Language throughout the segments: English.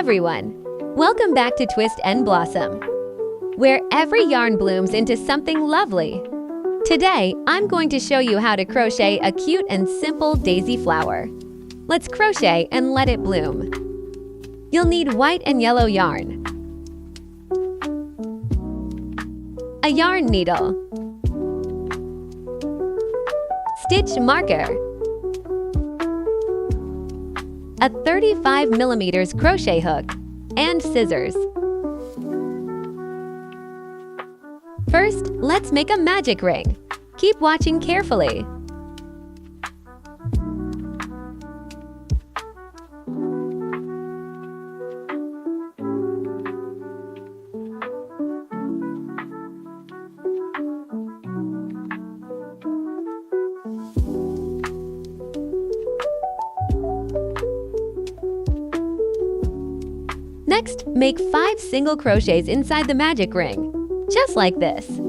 everyone! Welcome back to Twist and Blossom, where every yarn blooms into something lovely. Today, I'm going to show you how to crochet a cute and simple daisy flower. Let's crochet and let it bloom. You'll need white and yellow yarn, a yarn needle, stitch marker, a 35mm crochet hook, and scissors. First, let's make a magic ring. Keep watching carefully. Next, make 5 single crochets inside the magic ring, just like this.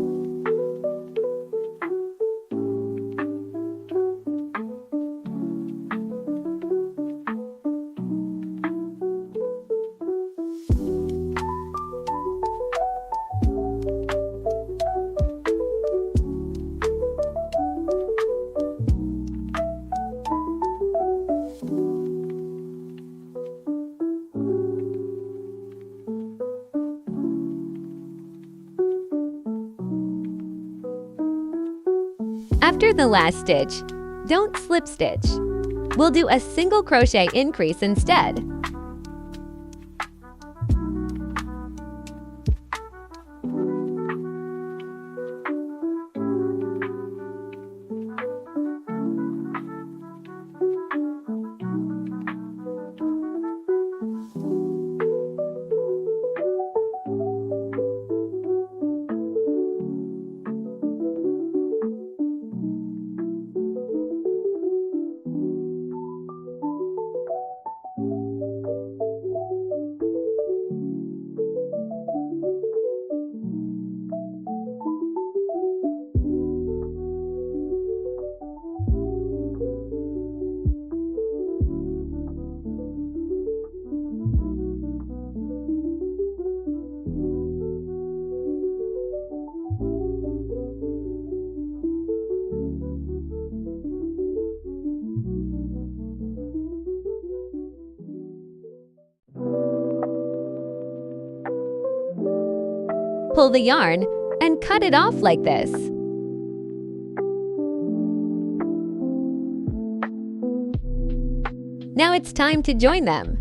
After the last stitch, don't slip stitch. We'll do a single crochet increase instead. Pull the yarn and cut it off like this. Now it's time to join them.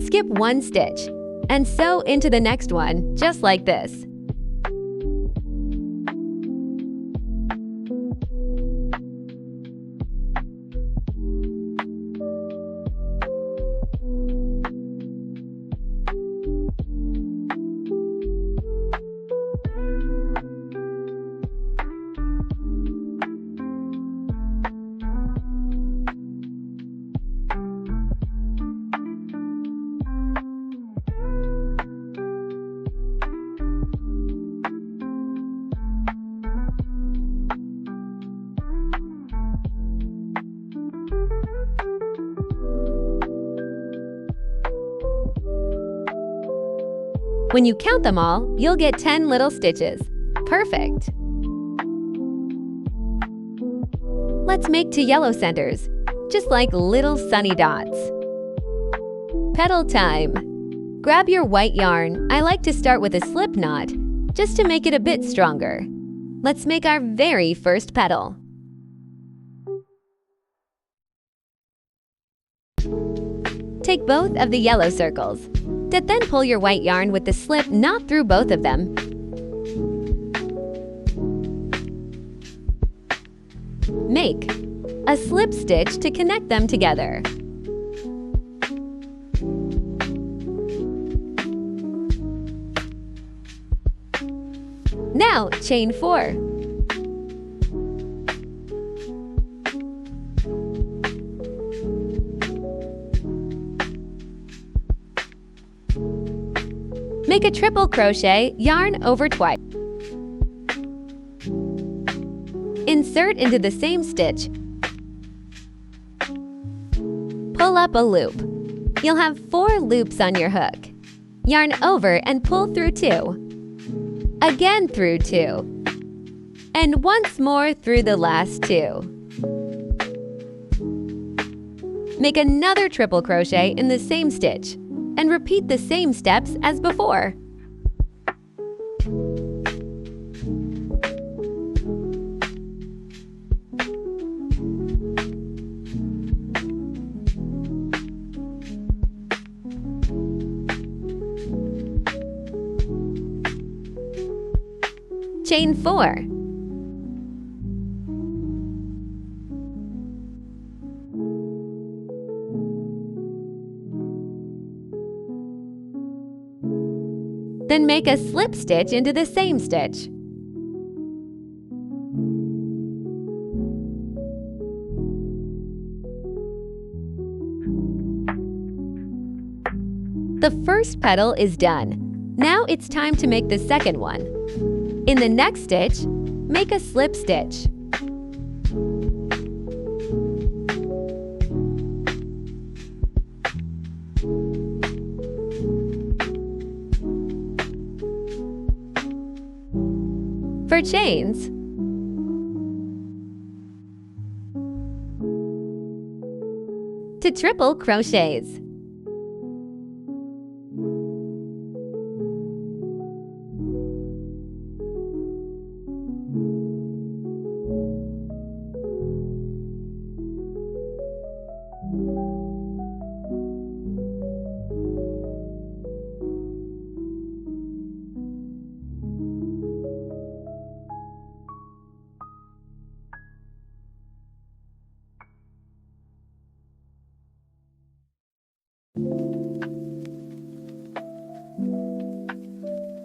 Skip 1 stitch and sew into the next one, just like this. When you count them all, you'll get 10 little stitches. Perfect! Let's make 2 yellow centers, just like little sunny dots. Petal time! Grab your white yarn. I like to start with a slip knot, just to make it a bit stronger. Let's make our very first petal. Take both of the yellow circles. Then pull your white yarn with the slip knot through both of them. Make a slip stitch to connect them together. Now chain 4. Make a triple crochet, yarn over twice. Insert into the same stitch. Pull up a loop. You'll have 4 loops on your hook. Yarn over and pull through 2. Again through 2. And once more through the last 2. Make another triple crochet in the same stitch and repeat the same steps as before. Chain 4. Then make a slip stitch into the same stitch. The first petal is done. Now it's time to make the second one. In the next stitch, make a slip stitch. For chains, to triple crochets.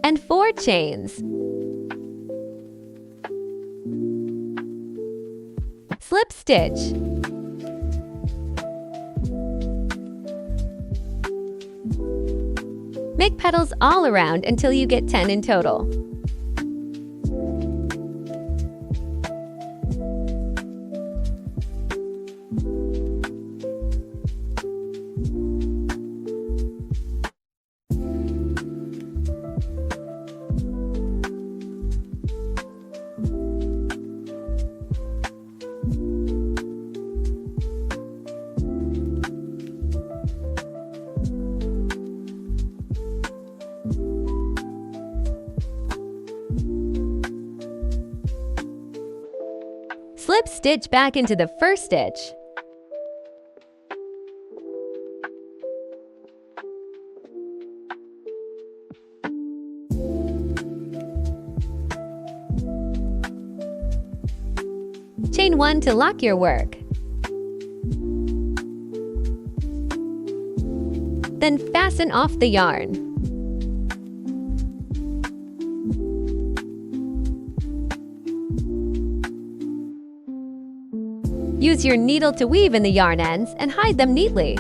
And 4 chains. Slip stitch. Make petals all around until you get 10 in total. Slip stitch back into the first stitch. Chain 1 to lock your work. Then fasten off the yarn. Use your needle to weave in the yarn ends and hide them neatly.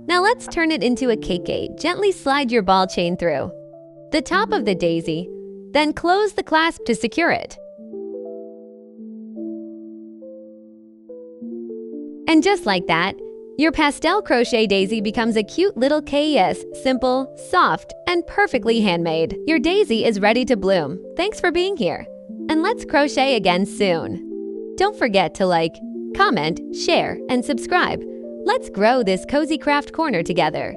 Now let's turn it into a keychain. Gently slide your ball chain through the top of the daisy, then close the clasp to secure it. And just like that, your pastel crochet daisy becomes a cute little keychain, simple, soft, and perfectly handmade. Your daisy is ready to bloom. Thanks for being here, and let's crochet again soon. Don't forget to like, comment, share, and subscribe. Let's grow this cozy craft corner together.